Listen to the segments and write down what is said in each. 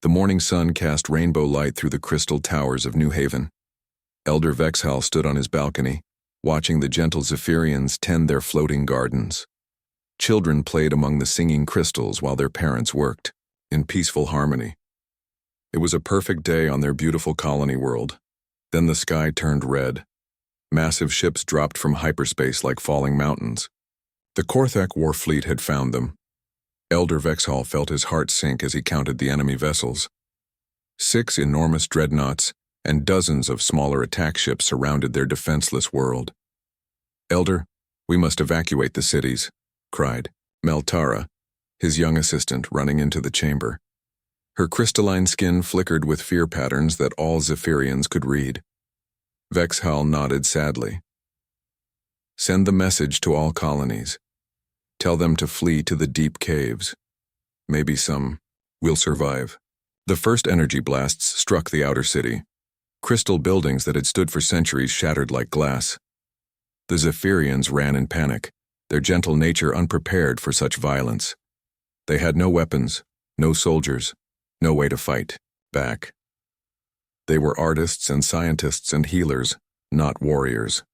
The morning sun cast rainbow light through the crystal towers of New Haven. Elder Vexhal stood on his balcony, watching the gentle Zephyrians tend their floating gardens. Children played among the singing crystals while their parents worked, in peaceful harmony. It was a perfect day on their beautiful colony world. Then the sky turned red. Massive ships dropped from hyperspace like falling mountains. The Korthak war fleet had found them. Elder Vexhal felt his heart sink as he counted the enemy vessels. 6 enormous dreadnoughts and dozens of smaller attack ships surrounded their defenseless world. "Elder, we must evacuate the cities," cried Meltara, his young assistant, running into the chamber. Her crystalline skin flickered with fear patterns that all Zephyrians could read. Vexhal nodded sadly. "Send the message to all colonies. Tell them to flee to the deep caves. Maybe some will survive." The first energy blasts struck the outer city. Crystal buildings that had stood for centuries shattered like glass. The Zephyrians ran in panic, their gentle nature unprepared for such violence. They had no weapons, no soldiers, no way to fight back. They were artists and scientists and healers, not warriors.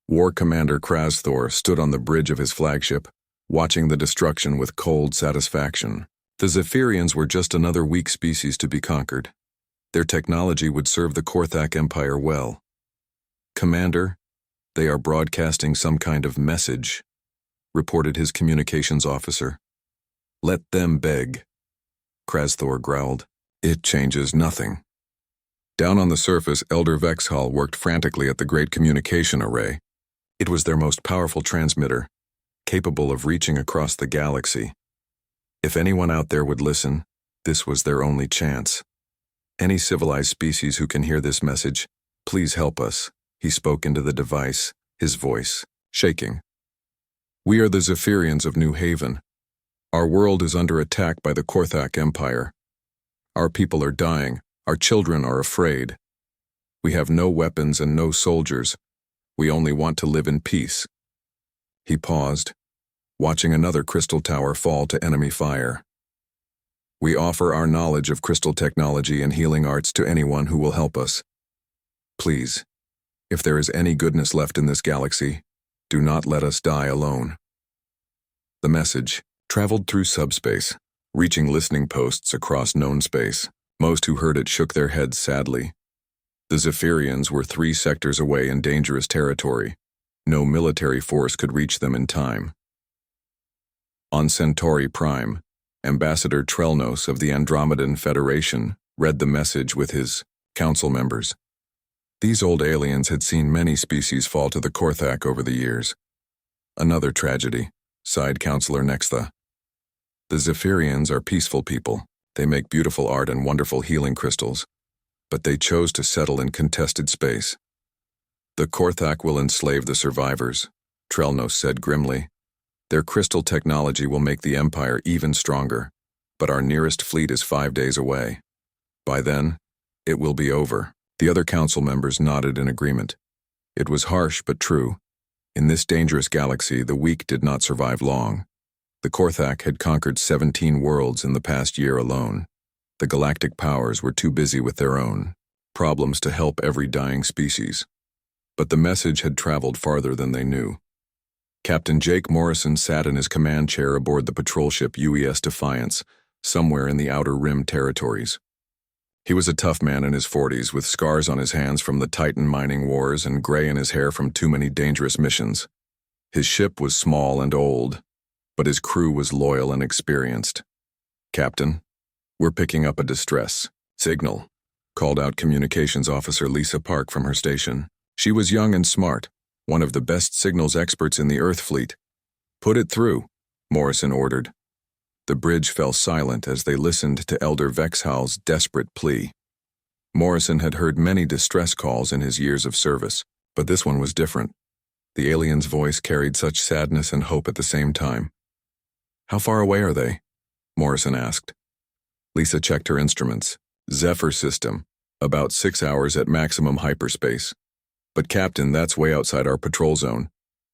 War Commander Krasthor stood on the bridge of his flagship, watching the destruction with cold satisfaction. The Zephyrians were just another weak species to be conquered. Their technology would serve the Korthak Empire well. "Commander, they are broadcasting some kind of message," reported his communications officer. "Let them beg," Krasthor growled. "It changes nothing." Down on the surface, Elder Vexhal worked frantically at the great communication array. It was their most powerful transmitter, capable of reaching across the galaxy. If anyone out there would listen, this was their only chance. "Any civilized species who can hear this message, please help us," he spoke into the device, his voice shaking. "We are the Zephyrians of New Haven. Our world is under attack by the Korthak Empire. Our people are dying, our children are afraid. We have no weapons and no soldiers. We only want to live in peace." He paused, watching another crystal tower fall to enemy fire. "We offer our knowledge of crystal technology and healing arts to anyone who will help us. Please, if there is any goodness left in this galaxy, do not let us die alone." The message traveled through subspace, reaching listening posts across known space. Most who heard it shook their heads sadly. The Zephyrians were 3 sectors away in dangerous territory. No military force could reach them in time. On Centauri Prime, Ambassador Trelnos of the Andromedan Federation read the message with his council members. These old aliens had seen many species fall to the Korthak over the years. "Another tragedy," sighed Counselor Nextha. "The Zephyrians are peaceful people. They make beautiful art and wonderful healing crystals, but they chose to settle in contested space. The Korthak will enslave the survivors," Trelnos said grimly. "Their crystal technology will make the Empire even stronger, but our nearest fleet is 5 days away. By then, it will be over." The other council members nodded in agreement. It was harsh but true. In this dangerous galaxy, the weak did not survive long. The Korthak had conquered 17 worlds in the past year alone. The galactic powers were too busy with their own problems to help every dying species. But the message had traveled farther than they knew. Captain Jake Morrison sat in his command chair aboard the patrol ship UES Defiance, somewhere in the Outer Rim territories. He was a tough man in his 40s, with scars on his hands from the Titan mining wars and gray in his hair from too many dangerous missions. His ship was small and old, but his crew was loyal and experienced. "Captain, we're picking up a distress signal," called out Communications Officer Lisa Park from her station. She was young and smart, one of the best signals experts in the Earth fleet. "Put it through," Morrison ordered. The bridge fell silent as they listened to Elder Vexhal's desperate plea. Morrison had heard many distress calls in his years of service, but this one was different. The alien's voice carried such sadness and hope at the same time. "How far away are they?" Morrison asked. Lisa checked her instruments. "Zephyr system, about 6 hours at maximum hyperspace. But Captain, that's way outside our patrol zone.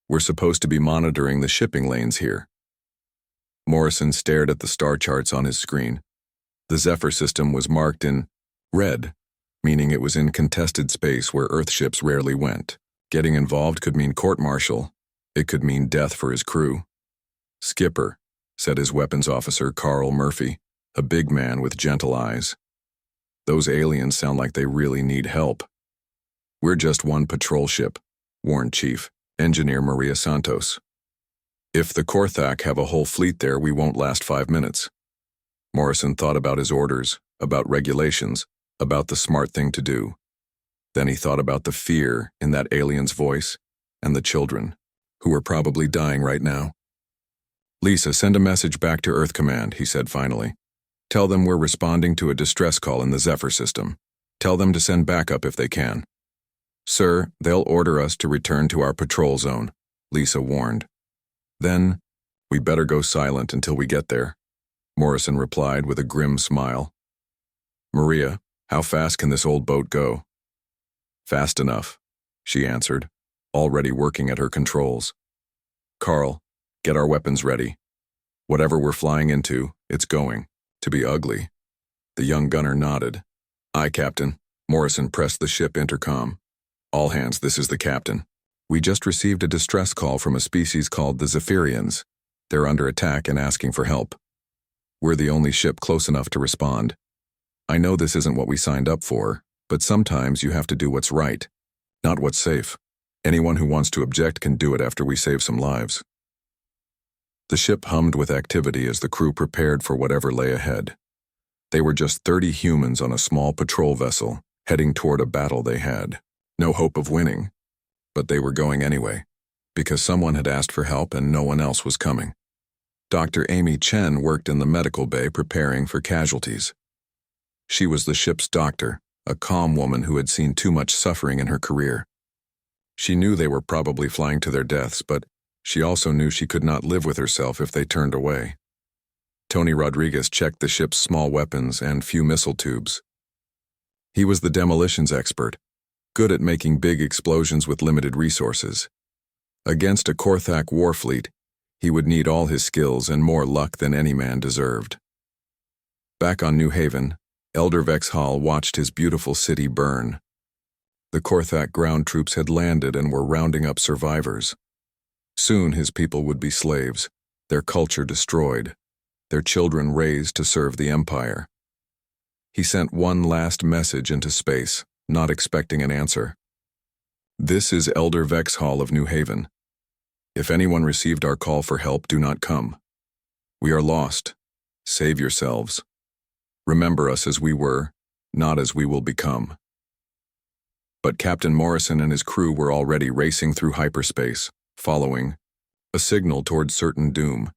We're supposed to be monitoring the shipping lanes here." Morrison stared at the star charts on his screen. The Zephyr system was marked in red, meaning it was in contested space where Earth ships rarely went. Getting involved could mean court-martial. It could mean death for his crew. "Skipper," said his weapons officer, Carl Murphy, a big man with gentle eyes. "Those aliens sound like they really need help." "We're just one patrol ship," warned Chief Engineer Maria Santos. "If the Korthak have a whole fleet there, we won't last 5 minutes." Morrison thought about his orders, about regulations, about the smart thing to do. Then he thought about the fear in that alien's voice and the children, who were probably dying right now. "Lisa, send a message back to Earth Command," he said finally. "Tell them we're responding to a distress call in the Zephyr system. Tell them to send backup if they can." "Sir, they'll order us to return to our patrol zone," Lisa warned. "Then, we better go silent until we get there," Morrison replied with a grim smile. "Maria, how fast can this old boat go?" "Fast enough," she answered, already working at her controls. "Carl, get our weapons ready. Whatever we're flying into, it's going to be ugly." The young gunner nodded. "Aye, Captain." Morrison pressed the ship intercom. "All hands, this is the captain. We just received a distress call from a species called the Zephyrians. They're under attack and asking for help. We're the only ship close enough to respond. I know this isn't what we signed up for, but sometimes you have to do what's right, not what's safe. Anyone who wants to object can do it after we save some lives." The ship hummed with activity as the crew prepared for whatever lay ahead. They were just 30 humans on a small patrol vessel, heading toward a battle they had no hope of winning. But they were going anyway, because someone had asked for help and no one else was coming. Dr. Amy Chen worked in the medical bay preparing for casualties. She was the ship's doctor, a calm woman who had seen too much suffering in her career. She knew they were probably flying to their deaths, but she also knew she could not live with herself if they turned away. Tony Rodriguez checked the ship's small weapons and few missile tubes. He was the demolitions expert, good at making big explosions with limited resources. Against a Korthak war fleet, he would need all his skills and more luck than any man deserved. Back on New Haven, Elder Vex Hall watched his beautiful city burn. The Korthak ground troops had landed and were rounding up survivors. Soon his people would be slaves, their culture destroyed, their children raised to serve the Empire. He sent one last message into space, not expecting an answer. "This is Elder Vex Hall of New Haven. If anyone received our call for help, do not come. We are lost. Save yourselves. Remember us as we were, not as we will become." But Captain Morrison and his crew were already racing through hyperspace, following a signal toward certain doom.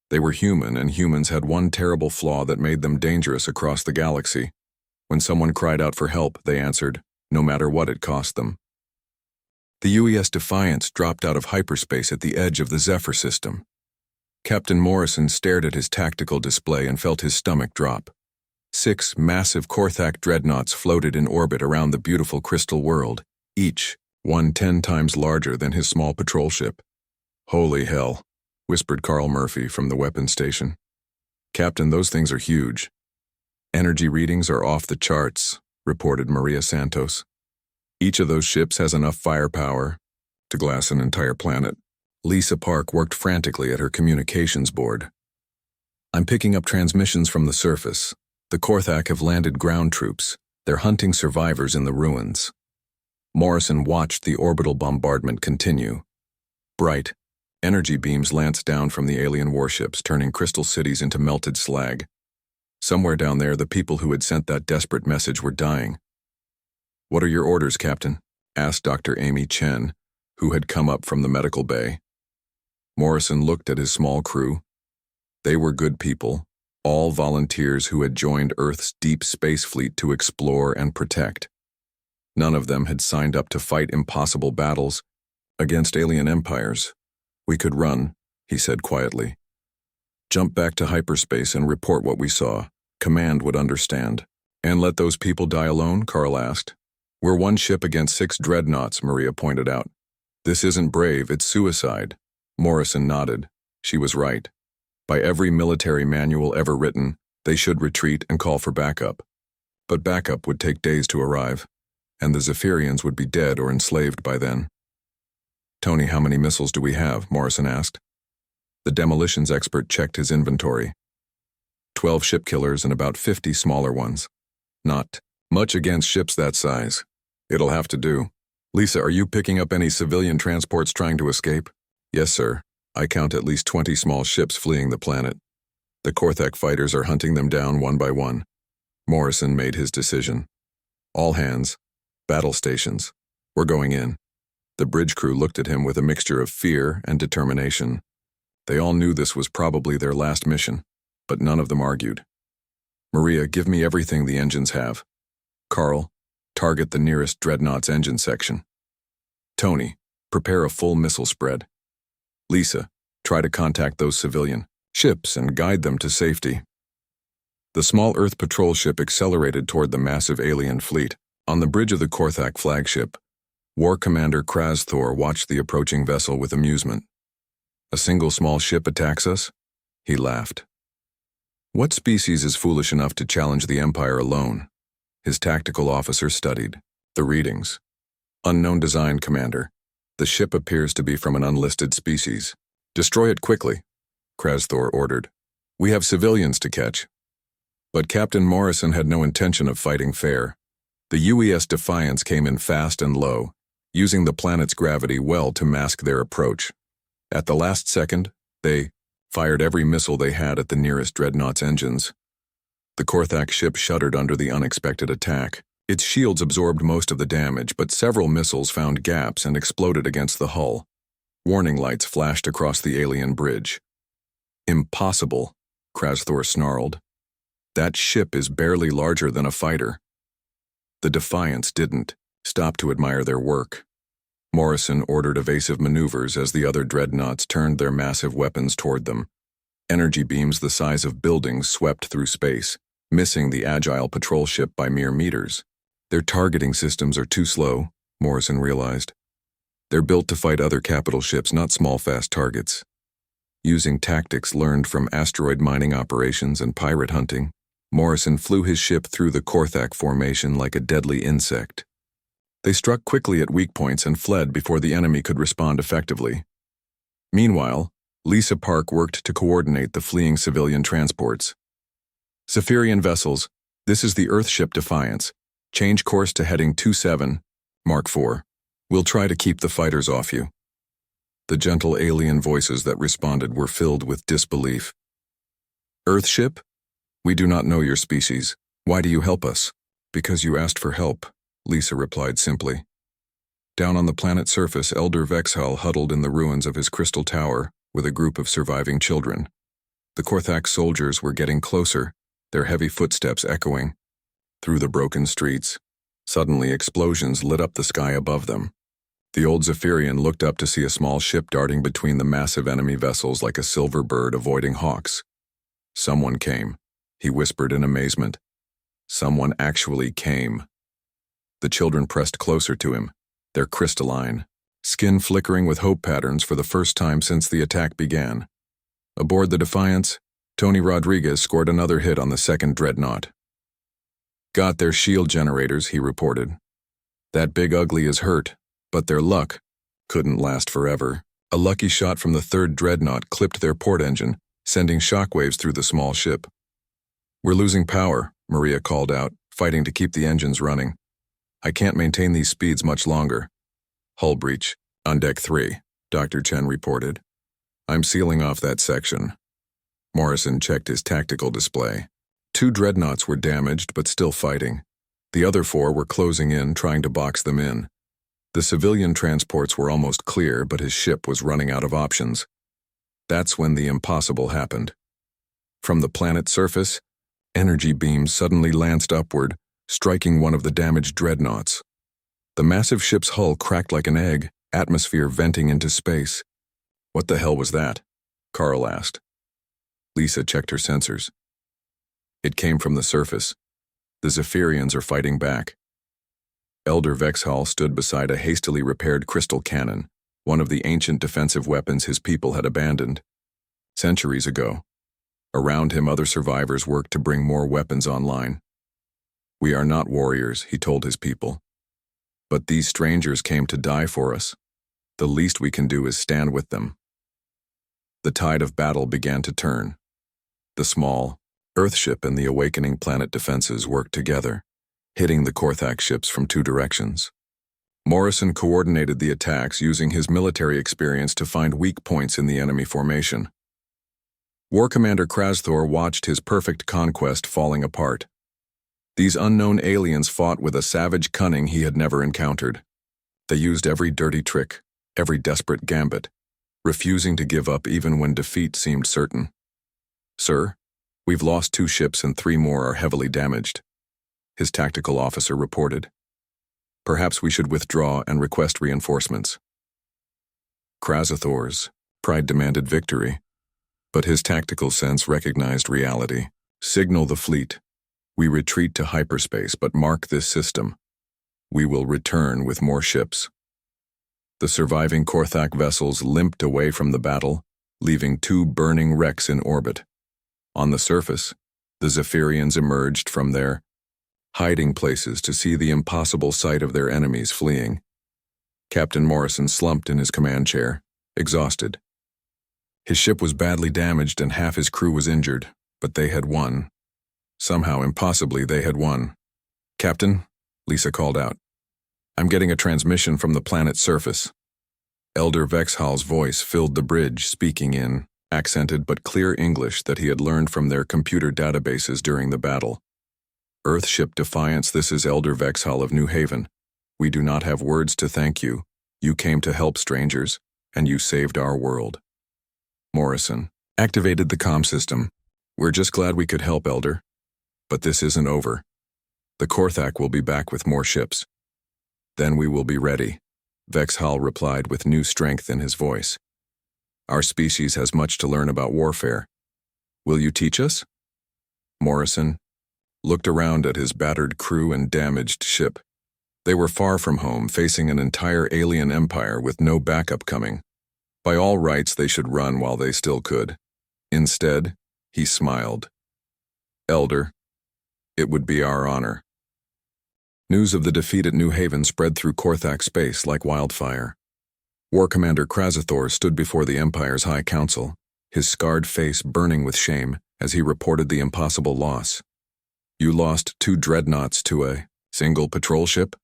They were human, and humans had one terrible flaw that made them dangerous across the galaxy. When someone cried out for help, they answered, no matter what it cost them. The UES Defiance dropped out of hyperspace at the edge of the Zephyr system. Captain Morrison stared at his tactical display and felt his stomach drop. 6 massive Korthak dreadnoughts floated in orbit around the beautiful crystal world, each one 10 times larger than his small patrol ship. "Holy hell," whispered Carl Murphy from the weapons station. "Captain, those things are huge." "Energy readings are off the charts," reported Maria Santos. "Each of those ships has enough firepower to glass an entire planet." Lisa Park worked frantically at her communications board. "I'm picking up transmissions from the surface. The Korthak have landed ground troops. They're hunting survivors in the ruins." Morrison watched the orbital bombardment continue. Bright, energy beams lanced down from the alien warships, turning crystal cities into melted slag. Somewhere down there, the people who had sent that desperate message were dying. "What are your orders, Captain?" asked Dr. Amy Chen, who had come up from the medical bay. Morrison looked at his small crew. They were good people, all volunteers who had joined Earth's deep space fleet to explore and protect. None of them had signed up to fight impossible battles against alien empires. "We could run," he said quietly. "Jump back to hyperspace and report what we saw. Command would understand." "And let those people die alone?" Carl asked. "We're one ship against 6 dreadnoughts," Maria pointed out. "This isn't brave, it's suicide." Morrison nodded. She was right. By every military manual ever written, they should retreat and call for backup. But backup would take days to arrive, and the Zephyrians would be dead or enslaved by then. "Tony, how many missiles do we have?" Morrison asked. The demolitions expert checked his inventory. 12 ship killers and about 50 smaller ones. Not much against ships that size. It'll have to do. "Lisa, are you picking up any civilian transports trying to escape?" "Yes, sir. I count at least 20 small ships fleeing the planet. The Korthak fighters are hunting them down one by one." Morrison made his decision. "All hands. Battle stations. We're going in." The bridge crew looked at him with a mixture of fear and determination. They all knew this was probably their last mission, but none of them argued. "Maria, give me everything the engines have. Carl, target the nearest dreadnought's engine section. Tony, prepare a full missile spread. Lisa, try to contact those civilian ships and guide them to safety." The small Earth patrol ship accelerated toward the massive alien fleet. On the bridge of the Korthak flagship, War Commander Krasthor watched the approaching vessel with amusement. "A single small ship attacks us?" He laughed. "What species is foolish enough to challenge the Empire alone?" His tactical officer studied the readings. "Unknown design, Commander. The ship appears to be from an unlisted species. Destroy it quickly," Krasthor ordered. "We have civilians to catch." But Captain Morrison had no intention of fighting fair. The UES Defiance came in fast and low, using the planet's gravity well to mask their approach. At the last second, they fired every missile they had at the nearest dreadnought's engines. The Korthak ship shuddered under the unexpected attack. Its shields absorbed most of the damage, but several missiles found gaps and exploded against the hull. Warning lights flashed across the alien bridge. "Impossible," Krasthor snarled. "That ship is barely larger than a fighter." The Defiance didn't stop to admire their work. Morrison ordered evasive maneuvers as the other dreadnoughts turned their massive weapons toward them. Energy beams the size of buildings swept through space, missing the agile patrol ship by mere meters. Their targeting systems are too slow, Morrison realized. They're built to fight other capital ships, not small fast targets. Using tactics learned from asteroid mining operations and pirate hunting, Morrison flew his ship through the Korthak formation like a deadly insect. They struck quickly at weak points and fled before the enemy could respond effectively. Meanwhile, Lisa Park worked to coordinate the fleeing civilian transports. "Zephyrian vessels, this is the Earthship Defiance. Change course to heading 27, Mark 4. We'll try to keep the fighters off you." The gentle alien voices that responded were filled with disbelief. "Earthship? We do not know your species. Why do you help us?" "Because you asked for help," Lisa replied simply. Down on the planet's surface, Elder Vexhal huddled in the ruins of his crystal tower with a group of surviving children. The Korthak soldiers were getting closer, their heavy footsteps echoing through the broken streets. Suddenly, explosions lit up the sky above them. The old Zephyrian looked up to see a small ship darting between the massive enemy vessels like a silver bird avoiding hawks. "Someone came," he whispered in amazement. "Someone actually came." The children pressed closer to him, their crystalline skin flickering with hope patterns for the first time since the attack began. Aboard the Defiance, Tony Rodriguez scored another hit on the second dreadnought. "Got their shield generators," he reported. "That big ugly is hurt, but their luck couldn't last forever." A lucky shot from the third dreadnought clipped their port engine, sending shockwaves through the small ship. "We're losing power," Maria called out, fighting to keep the engines running. "I can't maintain these speeds much longer." "Hull breach, on deck 3, Dr. Chen reported. "I'm sealing off that section." Morrison checked his tactical display. 2 dreadnoughts were damaged but still fighting. The other 4 were closing in, trying to box them in. The civilian transports were almost clear, but his ship was running out of options. That's when the impossible happened. From the planet's surface, energy beams suddenly lanced upward, striking one of the damaged dreadnoughts. The massive ship's hull cracked like an egg, atmosphere venting into space. "What the hell was that?" Carl asked. Lisa checked her sensors. "It came from the surface. The Zephyrians are fighting back." Elder Vexhal stood beside a hastily repaired crystal cannon, one of the ancient defensive weapons his people had abandoned. Centuries ago, Around him, other survivors worked to bring more weapons online. "We are not warriors," he told his people. "But these strangers came to die for us. The least we can do is stand with them." The tide of battle began to turn. The small Earthship and the awakening planet defenses worked together, hitting the Korthak ships from two directions. Morrison coordinated the attacks using his military experience to find weak points in the enemy formation. War Commander Krasthor watched his perfect conquest falling apart. These unknown aliens fought with a savage cunning he had never encountered. They used every dirty trick, every desperate gambit, refusing to give up even when defeat seemed certain. "Sir, we've lost 2 ships and 3 more are heavily damaged," his tactical officer reported. "Perhaps we should withdraw and request reinforcements." Krasthor's pride demanded victory, but his tactical sense recognized reality. "Signal the fleet. We retreat to hyperspace, but mark this system. We will return with more ships." The surviving Korthak vessels limped away from the battle, leaving 2 burning wrecks in orbit. On the surface, the Zephyrians emerged from their hiding places to see the impossible sight of their enemies fleeing. Captain Morrison slumped in his command chair, exhausted. His ship was badly damaged and half his crew was injured, but they had won. Somehow, impossibly, they had won. "Captain," Lisa called out, "I'm getting a transmission from the planet's surface." Elder Vexhal's voice filled the bridge, speaking in accented but clear English that he had learned from their computer databases during the battle. "Earthship Defiance, this is Elder Vexhal of New Haven. We do not have words to thank you. You came to help strangers, and you saved our world." Morrison activated the comm system. "We're just glad we could help, Elder. But this isn't over. The Korthak will be back with more ships. Then we will be ready," Vexhal replied with new strength in his voice. "Our species has much to learn about warfare. Will you teach us?" Morrison looked around at his battered crew and damaged ship. They were far from home, facing an entire alien empire with no backup coming. By all rights, they should run while they still could. Instead, he smiled. "Elder, it would be our honor." News of the defeat at New Haven spread through Korthak space like wildfire. War Commander Krasthor stood before the Empire's High Council, his scarred face burning with shame as he reported the impossible loss. "You lost 2 dreadnoughts to a single patrol ship?"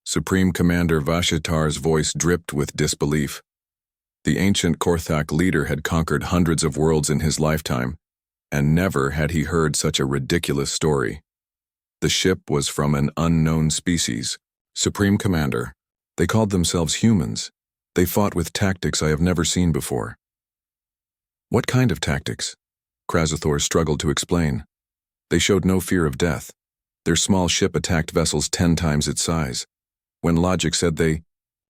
Supreme Commander Vashitar's voice dripped with disbelief. The ancient Korthak leader had conquered hundreds of worlds in his lifetime, and never had he heard such a ridiculous story. The ship was from an unknown species. "Supreme Commander, they called themselves humans. They fought with tactics I have never seen before." "What kind of tactics?" Krasthor struggled to explain. "They showed no fear of death. Their small ship attacked vessels 10 times its size. When logic said they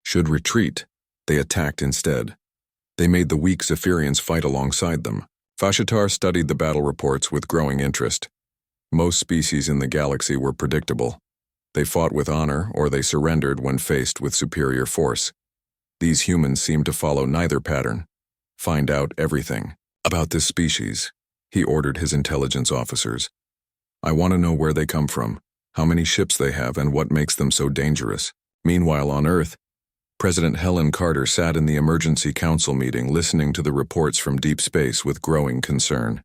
should retreat, they attacked instead. They made the weak Zephyrians fight alongside them." Vashitar studied the battle reports with growing interest. Most species in the galaxy were predictable. They fought with honor or they surrendered when faced with superior force. These humans seemed to follow neither pattern. "Find out everything about this species," he ordered his intelligence officers. "I want to know where they come from, how many ships they have, and what makes them so dangerous." Meanwhile, on Earth, President Helen Carter sat in the emergency council meeting listening to the reports from deep space with growing concern.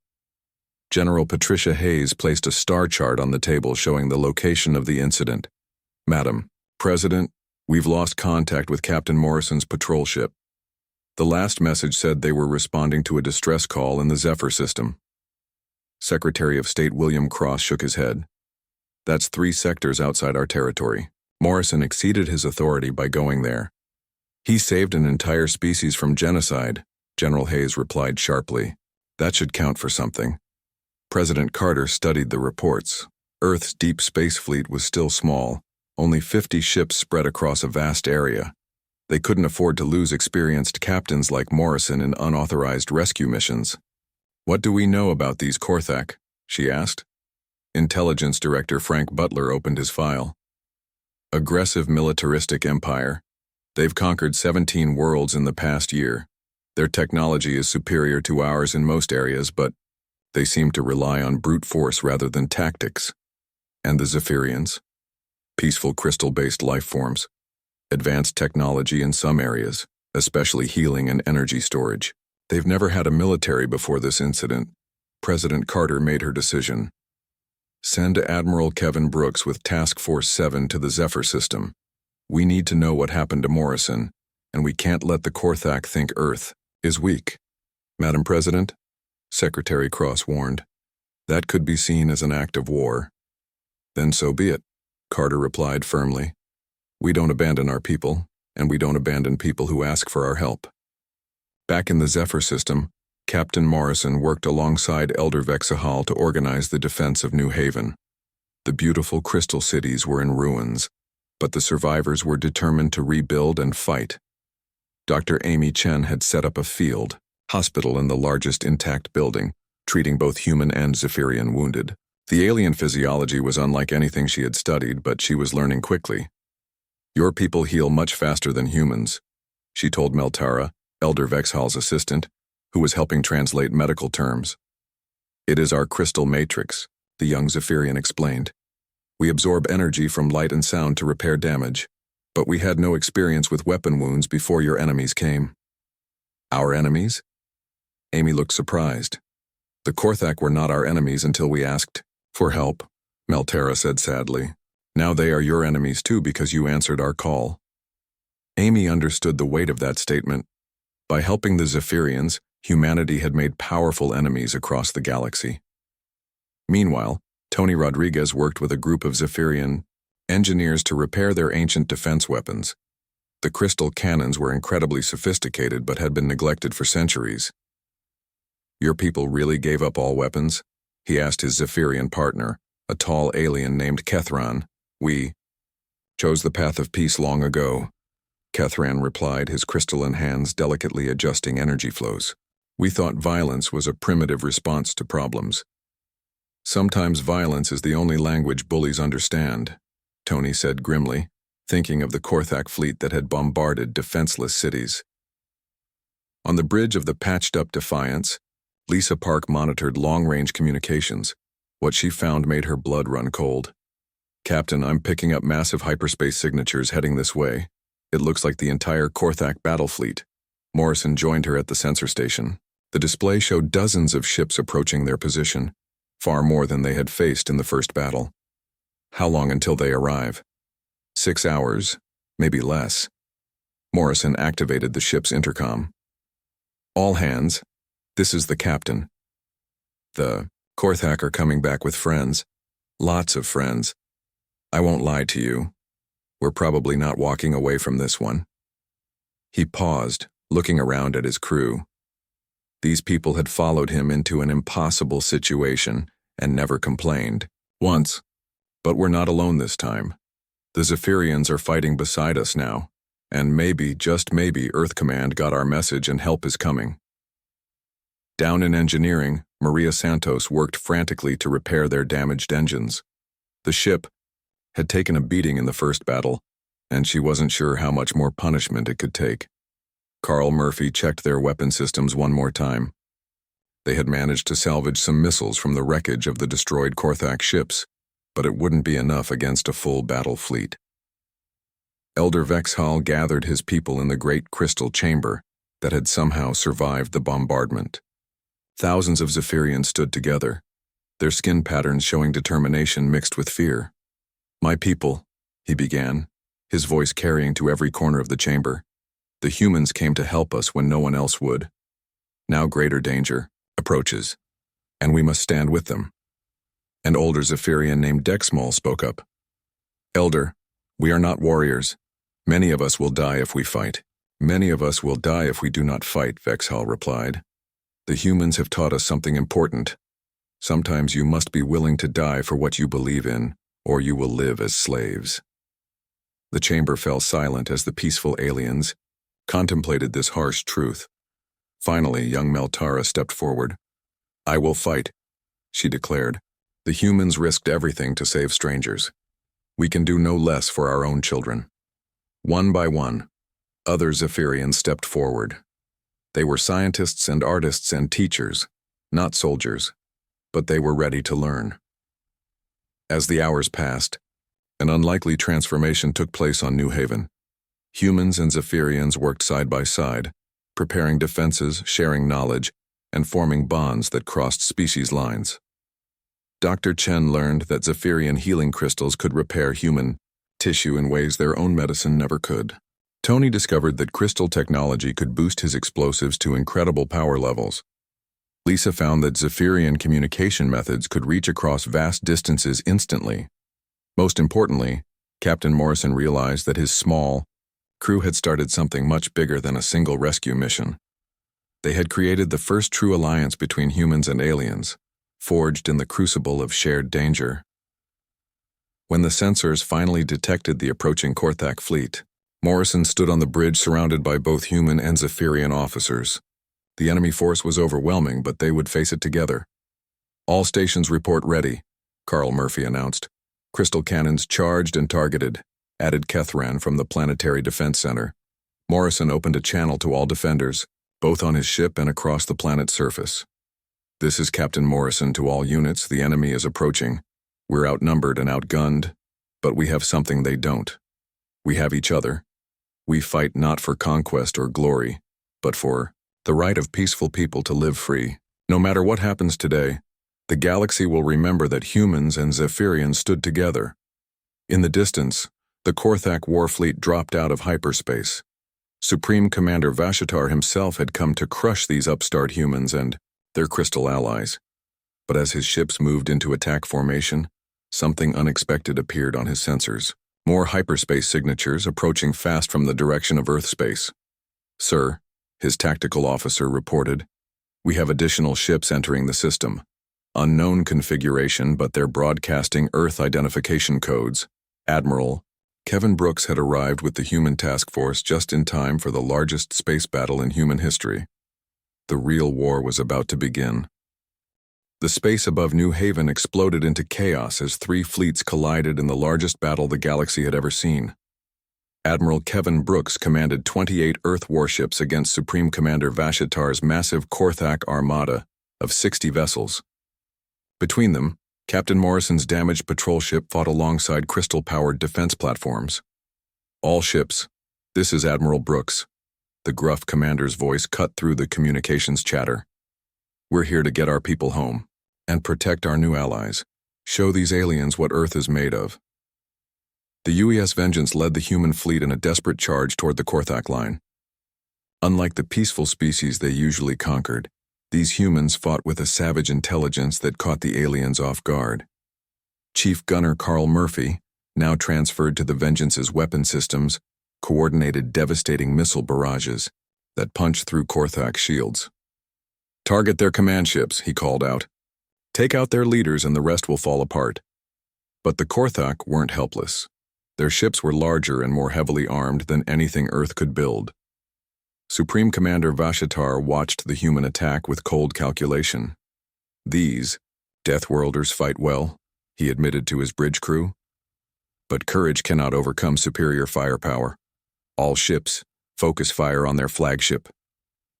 General Patricia Hayes placed a star chart on the table showing the location of the incident. "Madam President, we've lost contact with Captain Morrison's patrol ship. The last message said they were responding to a distress call in the Zephyr system." Secretary of State William Cross shook his head. "That's 3 sectors outside our territory. Morrison exceeded his authority by going there. He saved an entire species from genocide," General Hayes replied sharply. "That should count for something." President Carter studied the reports. Earth's deep space fleet was still small, only 50 ships spread across a vast area. They couldn't afford to lose experienced captains like Morrison in unauthorized rescue missions. "What do we know about these Korthak?" she asked. Intelligence Director Frank Butler opened his file. "Aggressive militaristic empire. They've conquered 17 worlds in the past year. Their technology is superior to ours in most areas, but They seemed to rely on brute force rather than tactics. And the Zephyrians? Peaceful crystal-based life forms. Advanced technology in some areas, especially healing and energy storage. They've never had a military before this incident. President Carter made her decision. Send Admiral Kevin Brooks with Task Force 7 to the Zephyr system. We need to know what happened to Morrison, and we can't let the Korthak think Earth is weak. Madam President, Secretary Cross warned, that could be seen as an act of war. Then so be it, Carter replied firmly. We don't abandon our people, and we don't abandon people who ask for our help. Back in the Zephyr system, Captain Morrison worked alongside Elder Vexahal to organize the defense of New Haven. The beautiful crystal cities were in ruins, but the survivors were determined to rebuild and fight. Dr. Amy Chen had set up a field hospital in the largest intact building, treating both human and Zephyrian wounded. The alien physiology was unlike anything she had studied, but she was learning quickly. Your people heal much faster than humans, she told Meltara, Elder Vexhal's assistant, who was helping translate medical terms. It is our crystal matrix, the young Zephyrian explained. We absorb energy from light and sound to repair damage, but we had no experience with weapon wounds before your enemies came. Our enemies? Amy looked surprised. The Korthak were not our enemies until we asked for help, Meltara said sadly. Now they are your enemies too because you answered our call. Amy understood the weight of that statement. By helping the Zephyrians, humanity had made powerful enemies across the galaxy. Meanwhile, Tony Rodriguez worked with a group of Zephyrian engineers to repair their ancient defense weapons. The crystal cannons were incredibly sophisticated but had been neglected for centuries. Your people really gave up all weapons? He asked his Zephyrian partner, a tall alien named Kethran. We chose the path of peace long ago, Kethran replied, his crystalline hands delicately adjusting energy flows. We thought violence was a primitive response to problems. Sometimes violence is the only language bullies understand, Tony said grimly, thinking of the Korthak fleet that had bombarded defenseless cities. On the bridge of the patched-up Defiance, Lisa Park monitored long-range communications. What she found made her blood run cold. Captain, I'm picking up massive hyperspace signatures heading this way. It looks like the entire Korthak battle fleet. Morrison joined her at the sensor station. The display showed dozens of ships approaching their position, far more than they had faced in the first battle. How long until they arrive? 6 hours, maybe less. Morrison activated the ship's intercom. All hands, this is the captain. The Korthak are coming back with friends. Lots of friends. I won't lie to you. We're probably not walking away from this one. He paused, looking around at his crew. These people had followed him into an impossible situation and never complained. Once. But we're not alone this time. The Zephyrians are fighting beside us now, and maybe, just maybe, Earth Command got our message and help is coming. Down in engineering, Maria Santos worked frantically to repair their damaged engines. The ship had taken a beating in the first battle, and she wasn't sure how much more punishment it could take. Carl Murphy checked their weapon systems one more time. They had managed to salvage some missiles from the wreckage of the destroyed Korthak ships, but it wouldn't be enough against a full battle fleet. Elder Vexhal gathered his people in the great crystal chamber that had somehow survived the bombardment. Thousands of Zephyrians stood together, their skin patterns showing determination mixed with fear. My people, he began, his voice carrying to every corner of the chamber. The humans came to help us when no one else would. Now greater danger approaches, and we must stand with them. An older Zephyrian named Dexmol spoke up. Elder, we are not warriors. Many of us will die if we fight. Many of us will die if we do not fight, Vexhal replied. The humans have taught us something important. Sometimes you must be willing to die for what you believe in, or you will live as slaves. The chamber fell silent as the peaceful aliens contemplated this harsh truth. Finally, young Meltara stepped forward. I will fight, she declared. The humans risked everything to save strangers. We can do no less for our own children. One by one, other Zephyrians stepped forward. They were scientists and artists and teachers, not soldiers. but they were ready to learn. As the hours passed, an unlikely transformation took place on New Haven. Humans and Zephyrians worked side by side, preparing defenses, sharing knowledge, and forming bonds that crossed species lines. Dr. Chen learned that Zephyrian healing crystals could repair human tissue in ways their own medicine never could. Tony discovered that crystal technology could boost his explosives to incredible power levels. Lisa found that Zephyrian communication methods could reach across vast distances instantly. Most importantly, Captain Morrison realized that his small crew had started something much bigger than a single rescue mission. They had created the first true alliance between humans and aliens, forged in the crucible of shared danger. When the sensors finally detected the approaching Korthak fleet, Morrison stood on the bridge surrounded by both human and Zephyrian officers. The enemy force was overwhelming, but they would face it together. "All stations report ready," Carl Murphy announced. "Crystal cannons charged and targeted," added Kethran from the Planetary Defense Center. Morrison opened a channel to all defenders, both on his ship and across the planet's surface. "This is Captain Morrison to all units. The enemy is approaching. We're outnumbered and outgunned, but we have something they don't. We have each other. We fight not for conquest or glory, but for the right of peaceful people to live free. No matter what happens today, the galaxy will remember that humans and Zephyrians stood together." In the distance, the Korthak warfleet dropped out of hyperspace. Supreme Commander Vashitar himself had come to crush these upstart humans and their crystal allies. But as his ships moved into attack formation, something unexpected appeared on his sensors. More hyperspace signatures approaching fast from the direction of Earth space. "Sir," his tactical officer reported, "we have additional ships entering the system. Unknown configuration, but they're broadcasting Earth identification codes." Admiral Kevin Brooks had arrived with the human task force just in time for the largest space battle in human history. The real war was about to begin. The space above New Haven exploded into chaos as 3 fleets collided in the largest battle the galaxy had ever seen. Admiral Kevin Brooks commanded 28 Earth warships against Supreme Commander Vashitar's massive Korthak armada of 60 vessels. Between them, Captain Morrison's damaged patrol ship fought alongside crystal-powered defense platforms. "All ships, this is Admiral Brooks." The gruff commander's voice cut through the communications chatter. "We're here to get our people home and protect our new allies. Show these aliens what Earth is made of." The UES Vengeance led the human fleet in a desperate charge toward the Korthak line. Unlike the peaceful species they usually conquered, these humans fought with a savage intelligence that caught the aliens off guard. Chief Gunner Carl Murphy, now transferred to the Vengeance's weapon systems, coordinated devastating missile barrages that punched through Korthak's shields. "Target their command ships," he called out. "Take out their leaders and the rest will fall apart." But the Korthak weren't helpless. Their ships were larger and more heavily armed than anything Earth could build. Supreme Commander Vashitar watched the human attack with cold calculation. "These Deathworlders fight well," he admitted to his bridge crew. "But courage cannot overcome superior firepower. All ships, focus fire on their flagship."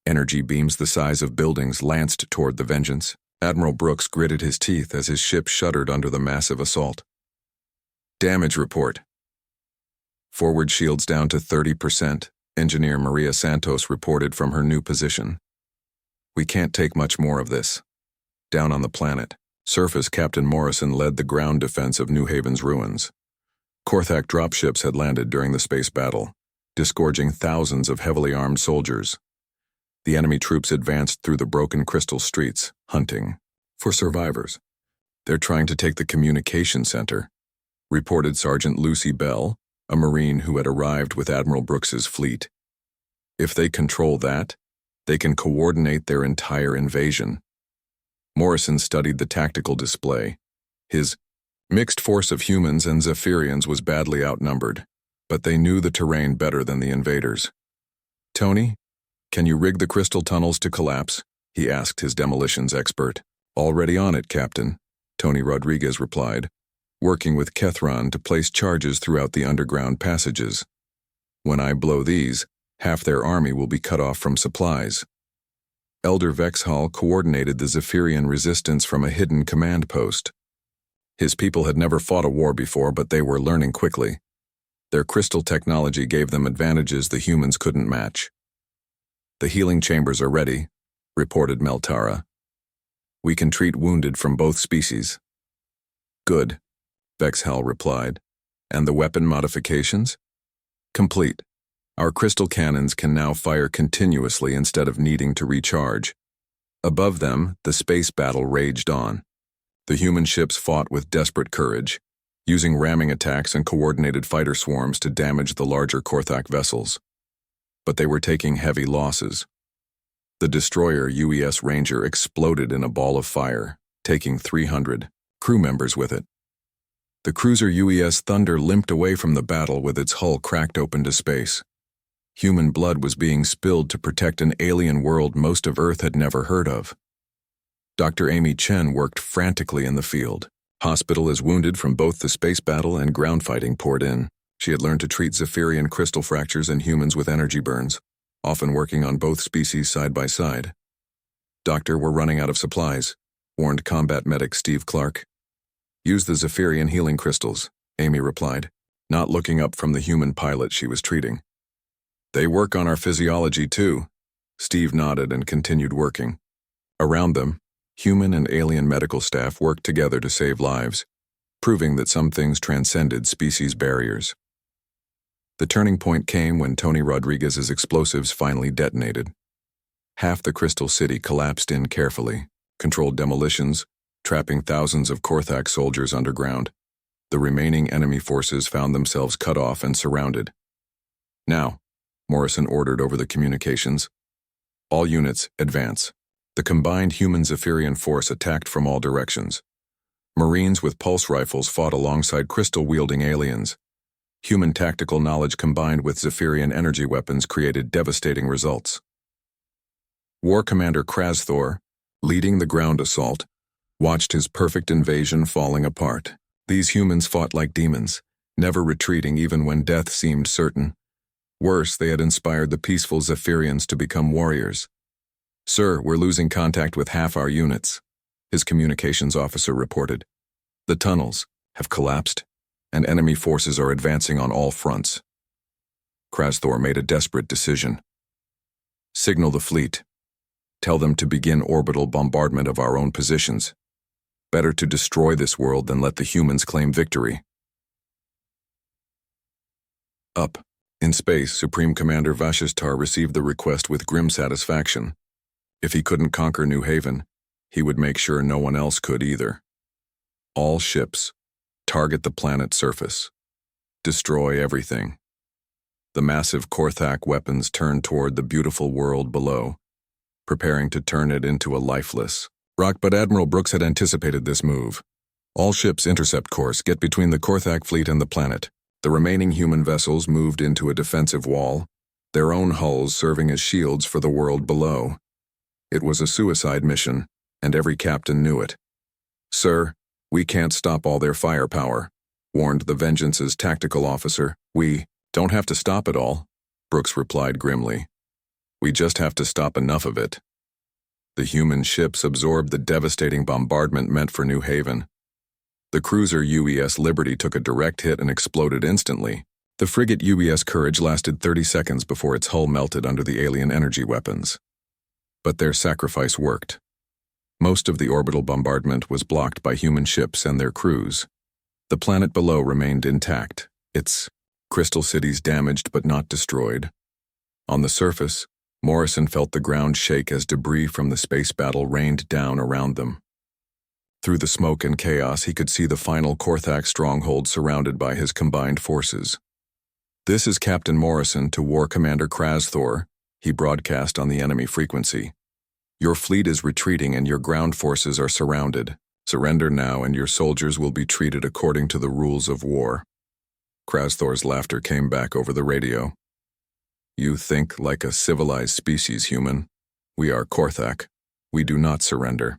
Energy beams the size of buildings lanced toward the Vengeance. Admiral Brooks gritted his teeth as his ship shuddered under the massive assault. "Damage report." "Forward shields down to 30%, Engineer Maria Santos reported from her new position. "We can't take much more of this." Down on the planet, surface Captain Morrison led the ground defense of New Haven's ruins. Korthak dropships had landed during the space battle, disgorging thousands of heavily armed soldiers. The enemy troops advanced through the broken crystal streets, hunting for survivors. "They're trying to take the communication center," reported Sergeant Lucy Bell, a Marine who had arrived with Admiral Brooks's fleet. "If they control that, they can coordinate their entire invasion." Morrison studied the tactical display. His mixed force of humans and Zephyrians was badly outnumbered, but they knew the terrain better than the invaders. "Tony, can you rig the crystal tunnels to collapse?" he asked his demolitions expert. "Already on it, Captain," Tony Rodriguez replied, working with Kethran to place charges throughout the underground passages. "When I blow these, half their army will be cut off from supplies." Elder Vexhall coordinated the Zephyrian resistance from a hidden command post. His people had never fought a war before, but they were learning quickly. Their crystal technology gave them advantages the humans couldn't match. "The healing chambers are ready," reported Meltara. "We can treat wounded from both species." "Good," Vexhall replied. "And the weapon modifications?" "Complete. Our crystal cannons can now fire continuously instead of needing to recharge." Above them, the space battle raged on. The human ships fought with desperate courage, using ramming attacks and coordinated fighter swarms to damage the larger Korthak vessels. But they were taking heavy losses. The destroyer UES Ranger exploded in a ball of fire, taking 300 crew members with it. The cruiser UES Thunder limped away from the battle with its hull cracked open to space. Human blood was being spilled to protect an alien world most of Earth had never heard of. Dr. Amy Chen worked frantically in the field. Hospital as wounded from both the space battle and ground fighting poured in. She had learned to treat Zephyrian crystal fractures in humans with energy burns, often working on both species side by side. "Doctor, we're running out of supplies," warned combat medic Steve Clark. "Use the Zephyrian healing crystals," Amy replied, not looking up from the human pilot she was treating. "They work on our physiology too." Steve nodded and continued working. Around them, human and alien medical staff worked together to save lives, proving that some things transcended species barriers. The turning point came when Tony Rodriguez's explosives finally detonated. Half the Crystal City collapsed in carefully, controlled demolitions, trapping thousands of Korthak soldiers underground. The remaining enemy forces found themselves cut off and surrounded. "Now," Morrison ordered over the communications, "all units, advance." The combined human Zephyrian force attacked from all directions. Marines with pulse rifles fought alongside crystal-wielding aliens. Human tactical knowledge combined with Zephyrian energy weapons created devastating results. War Commander Krasthor, leading the ground assault, watched his perfect invasion falling apart. These humans fought like demons, never retreating even when death seemed certain. Worse, they had inspired the peaceful Zephyrians to become warriors. "Sir, we're losing contact with half our units," his communications officer reported. "The tunnels have collapsed, and enemy forces are advancing on all fronts." Krasthor made a desperate decision. "Signal the fleet. Tell them to begin orbital bombardment of our own positions. Better to destroy this world than let the humans claim victory." Up in space, Supreme Commander Vashistar received the request with grim satisfaction. If he couldn't conquer New Haven, he would make sure no one else could either. "All ships, target the planet's surface. Destroy everything." The massive Korthak weapons turned toward the beautiful world below, preparing to turn it into a lifeless rock, but Admiral Brooks had anticipated this move. "All ships intercept course, get between the Korthak fleet and the planet." The remaining human vessels moved into a defensive wall, their own hulls serving as shields for the world below. It was a suicide mission, and every captain knew it. "Sir, we can't stop all their firepower," warned the Vengeance's tactical officer. "We don't have to stop it all," Brooks replied grimly. "We just have to stop enough of it." The human ships absorbed the devastating bombardment meant for New Haven. The cruiser UES Liberty took a direct hit and exploded instantly. The frigate UES Courage lasted 30 seconds before its hull melted under the alien energy weapons. But their sacrifice worked. Most of the orbital bombardment was blocked by human ships and their crews. The planet below remained intact, its crystal cities damaged but not destroyed. On the surface, Morrison felt the ground shake as debris from the space battle rained down around them. Through the smoke and chaos, he could see the final Korthak stronghold surrounded by his combined forces. "This is Captain Morrison to War Commander Krasthor," he broadcast on the enemy frequency. "Your fleet is retreating and your ground forces are surrounded. Surrender now and your soldiers will be treated according to the rules of war." Krasthor's laughter came back over the radio. "You think like a civilized species, human. We are Korthak. We do not surrender."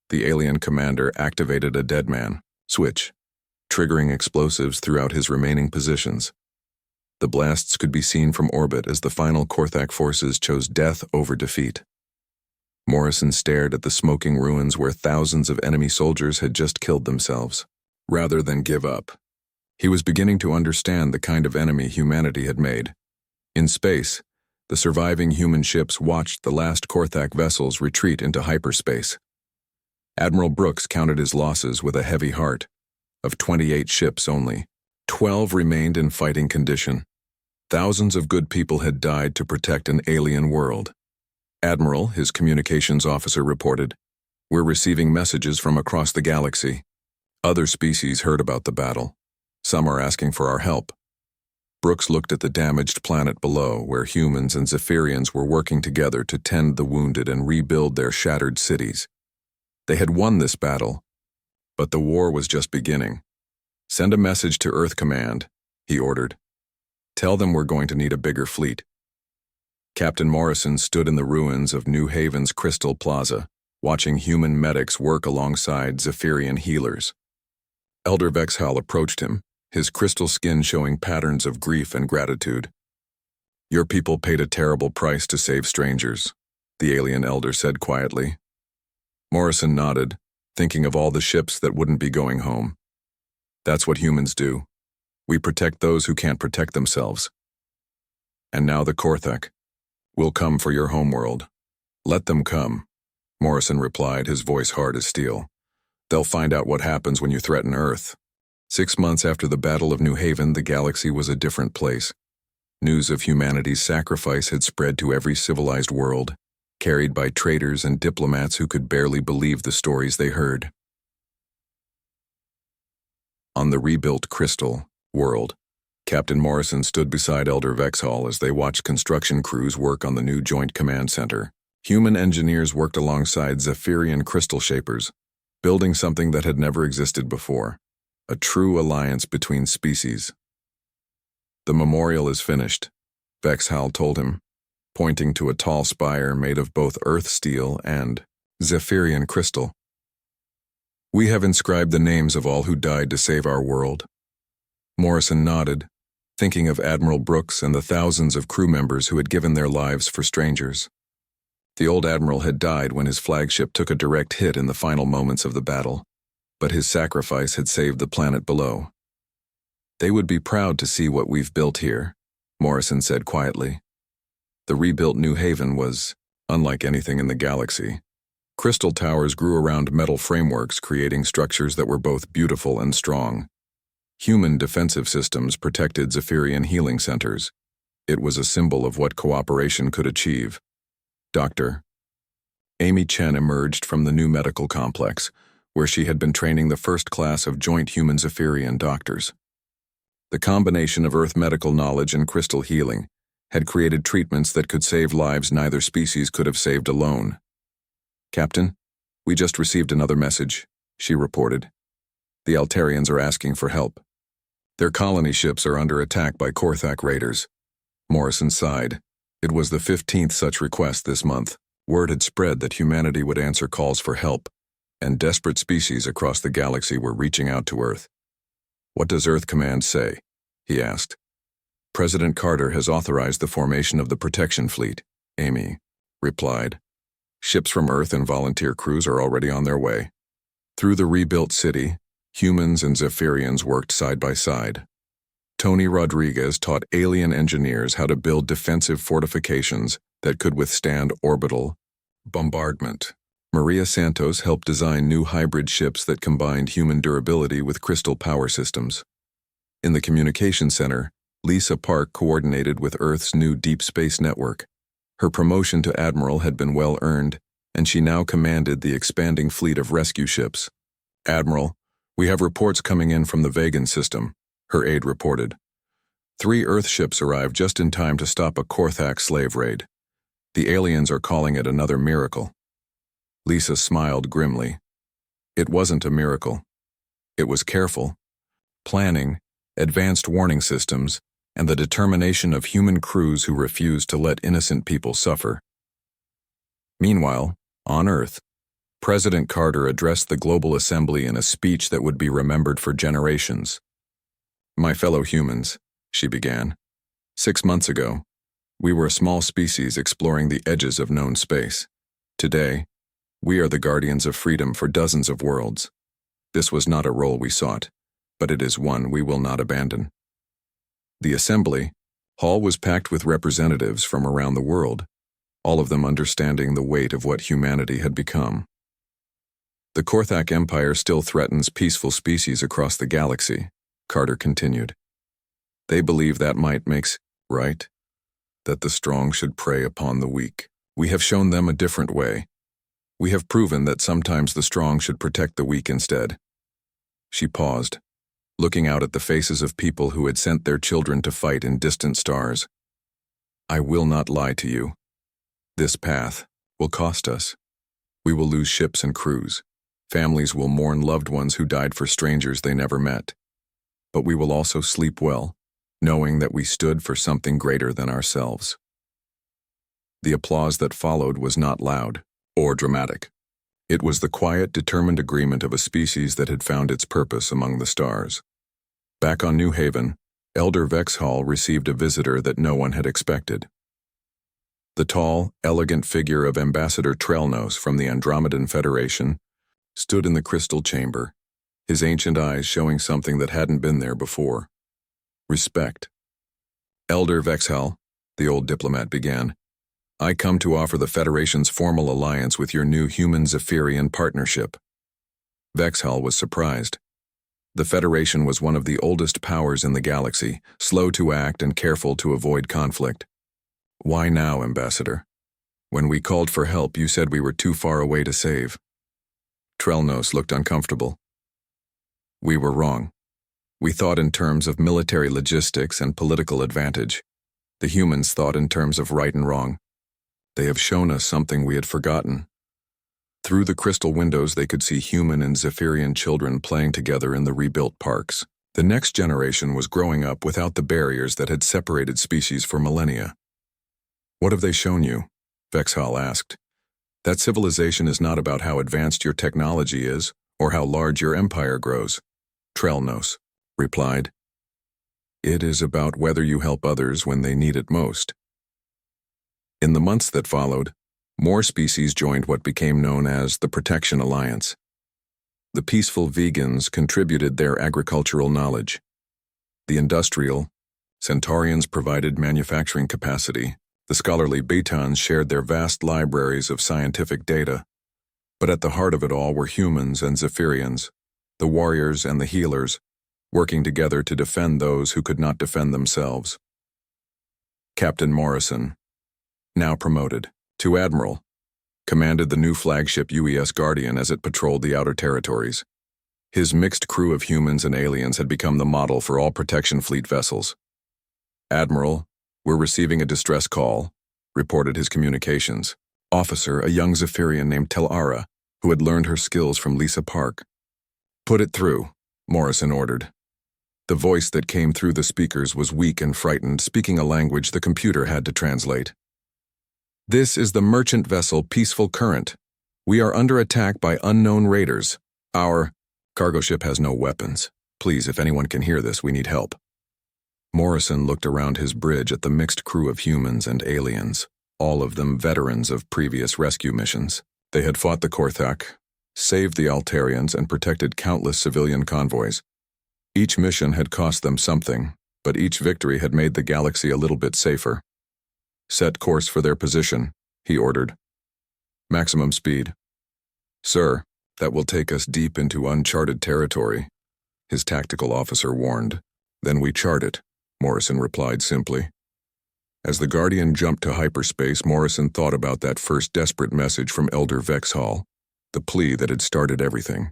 The alien commander activated a deadman switch, triggering explosives throughout his remaining positions. The blasts could be seen from orbit as the final Korthak forces chose death over defeat. Morrison stared at the smoking ruins where thousands of enemy soldiers had just killed themselves. Rather than give up, he was beginning to understand the kind of enemy humanity had made. In space, the surviving human ships watched the last Korthak vessels retreat into hyperspace. Admiral Brooks counted his losses with a heavy heart. Of 28 ships only, 12 remained in fighting condition. Thousands of good people had died to protect an alien world. Admiral, his communications officer reported, "We're receiving messages from across the galaxy. Other species heard about the battle. Some are asking for our help." Brooks looked at the damaged planet below, where humans and Zephyrians were working together to tend the wounded and rebuild their shattered cities. They had won this battle, but the war was just beginning. "Send a message to Earth Command," he ordered. "Tell them we're going to need a bigger fleet." Captain Morrison stood in the ruins of New Haven's Crystal Plaza, watching human medics work alongside Zephyrian healers. Elder Vexhal approached him, his crystal skin showing patterns of grief and gratitude. "Your people paid a terrible price to save strangers," the alien elder said quietly. Morrison nodded, thinking of all the ships that wouldn't be going home. "That's what humans do. We protect those who can't protect themselves. And now the Korthak will come for your homeworld." "Let them come," Morrison replied, his voice hard as steel. "They'll find out what happens when you threaten Earth." 6 months after the Battle of New Haven, the galaxy was a different place. News of humanity's sacrifice had spread to every civilized world, carried by traitors and diplomats who could barely believe the stories they heard. On the rebuilt Crystal world, Captain Morrison stood beside Elder Vexhal as they watched construction crews work on the new Joint Command Center. Human engineers worked alongside Zephyrian crystal shapers, building something that had never existed before, a true alliance between species. "The memorial is finished," Vexhal told him, pointing to a tall spire made of both earth steel and Zephyrian crystal. "We have inscribed the names of all who died to save our world." Morrison nodded, thinking of Admiral Brooks and the thousands of crew members who had given their lives for strangers. The old admiral had died when his flagship took a direct hit in the final moments of the battle, but his sacrifice had saved the planet below. "They would be proud to see what we've built here," Morrison said quietly. The rebuilt New Haven was unlike anything in the galaxy. Crystal towers grew around metal frameworks, creating structures that were both beautiful and strong. Human defensive systems protected Zephyrian healing centers. It was a symbol of what cooperation could achieve. Dr. Amy Chen emerged from the new medical complex, where she had been training the first class of joint human Zephyrian doctors. The combination of Earth medical knowledge and crystal healing had created treatments that could save lives neither species could have saved alone. "Captain, we just received another message," she reported. "The Altarians are asking for help. Their colony ships are under attack by Korthak raiders." Morrison sighed. It was the 15th such request this month. Word had spread that humanity would answer calls for help, and desperate species across the galaxy were reaching out to Earth. "What does Earth Command say?" he asked. "President Carter has authorized the formation of the Protection Fleet," Amy replied. "Ships from Earth and volunteer crews are already on their way." Through the rebuilt city, humans and Zephyrians worked side by side. Tony Rodriguez taught alien engineers how to build defensive fortifications that could withstand orbital bombardment. Maria Santos helped design new hybrid ships that combined human durability with crystal power systems. In the communication center, Lisa Park coordinated with Earth's new deep space network. Her promotion to admiral had been well earned, and she now commanded the expanding fleet of rescue ships. "Admiral, we have reports coming in from the Vegan system," her aide reported. 3 Earth ships arrived just in time to stop a Korthak slave raid. The aliens are calling it another miracle. Lisa smiled grimly. It wasn't a miracle. It was careful planning, advanced warning systems, and the determination of human crews who refused to let innocent people suffer. Meanwhile, on Earth, President Carter addressed the Global Assembly in a speech that would be remembered for generations. "My fellow humans," she began. 6 months ago, we were a small species exploring the edges of known space. Today, we are the guardians of freedom for dozens of worlds. This was not a role we sought, but it is one we will not abandon. The assembly hall was packed with representatives from around the world, all of them understanding the weight of what humanity had become. The Korthak Empire still threatens peaceful species across the galaxy, Carter continued. They believe that might makes right, that the strong should prey upon the weak. We have shown them a different way. We have proven that sometimes the strong should protect the weak instead. She paused, looking out at the faces of people who had sent their children to fight in distant stars. I will not lie to you. This path will cost us. We will lose ships and crews. Families will mourn loved ones who died for strangers they never met. But we will also sleep well, knowing that we stood for something greater than ourselves. The applause that followed was not loud or dramatic. It was the quiet, determined agreement of a species that had found its purpose among the stars. Back on New Haven, Elder Vexhall received a visitor that no one had expected. The tall, elegant figure of Ambassador Trellnos from the Andromedan Federation stood in the crystal chamber, his ancient eyes showing something that hadn't been there before. Respect. Elder Vexhall, the old diplomat began, I come to offer the Federation's formal alliance with your new human-Zephyrian partnership. Vexhall was surprised. The Federation was one of the oldest powers in the galaxy, slow to act and careful to avoid conflict. Why now, Ambassador? When we called for help, you said we were too far away to save. Trellnos looked uncomfortable. We were wrong. We thought in terms of military logistics and political advantage. The humans thought in terms of right and wrong. They have shown us something we had forgotten. Through the crystal windows they could see human and Zephyrian children playing together in the rebuilt parks. The next generation was growing up without the barriers that had separated species for millennia. What have they shown you? Vexhall asked. That civilization is not about how advanced your technology is or how large your empire grows, Trellnos replied. It is about whether you help others when they need it most. In the months that followed, more species joined what became known as the Protection Alliance. The peaceful vegans contributed their agricultural knowledge. The industrial Centaurians provided manufacturing capacity. The scholarly Betons shared their vast libraries of scientific data. But at the heart of it all were humans and Zephyrians, the warriors and the healers, working together to defend those who could not defend themselves. Captain Morrison, now promoted to Admiral, commanded the new flagship UES Guardian as it patrolled the outer territories. His mixed crew of humans and aliens had become the model for all protection fleet vessels. Admiral, we're receiving a distress call, reported his communications officer, a young Zephyrian named Telara, who had learned her skills from Lisa Park. Put it through, Morrison ordered. The voice that came through the speakers was weak and frightened, speaking a language the computer had to translate. This is the merchant vessel Peaceful Current. We are under attack by unknown raiders. Our cargo ship has no weapons. Please, if anyone can hear this, we need help. Morrison looked around his bridge at the mixed crew of humans and aliens, all of them veterans of previous rescue missions. They had fought the Korthak, saved the Altarians, and protected countless civilian convoys. Each mission had cost them something, but each victory had made the galaxy a little bit safer. Set course for their position, he ordered. Maximum speed. Sir, that will take us deep into uncharted territory, his tactical officer warned. Then we chart it, Morrison replied simply. As the Guardian jumped to hyperspace, Morrison thought about that first desperate message from Elder Vexhall, the plea that had started everything.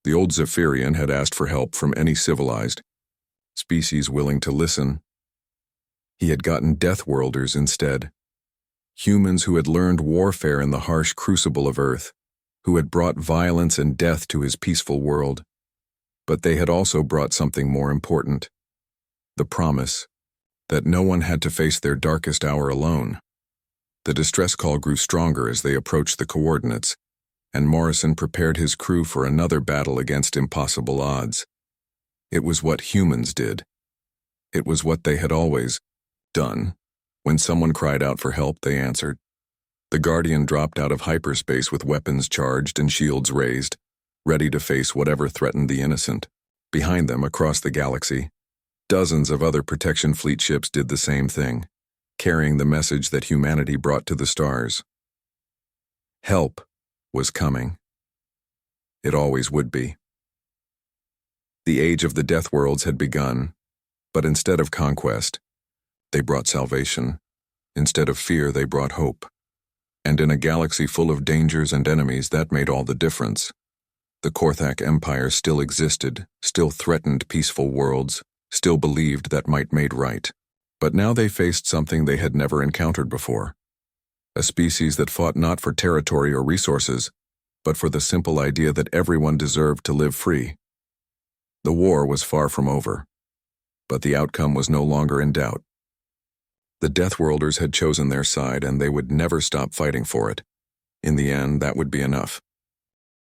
The old Zephyrian had asked for help from any civilized species willing to listen. He had gotten Deathworlders instead. Humans who had learned warfare in the harsh crucible of Earth, who had brought violence and death to his peaceful world. But they had also brought something more important. The promise that no one had to face their darkest hour alone. The distress call grew stronger as they approached the coordinates, and Morrison prepared his crew for another battle against impossible odds. It was what humans did. It was what they had always done. When someone cried out for help, they answered. The Guardian dropped out of hyperspace with weapons charged and shields raised, ready to face whatever threatened the innocent. Behind them, across the galaxy, dozens of other protection fleet ships did the same thing, carrying the message that humanity brought to the stars. Help was coming. It always would be. The age of the Deathworlds had begun, but instead of conquest, they brought salvation. Instead of fear, they brought hope. And in a galaxy full of dangers and enemies, that made all the difference. The Korthak Empire still existed, still threatened peaceful worlds, still believed that might made right. But now they faced something they had never encountered before. A species that fought not for territory or resources, but for the simple idea that everyone deserved to live free. The war was far from over, but the outcome was no longer in doubt. The Deathworlders had chosen their side, and they would never stop fighting for it. In the end, that would be enough.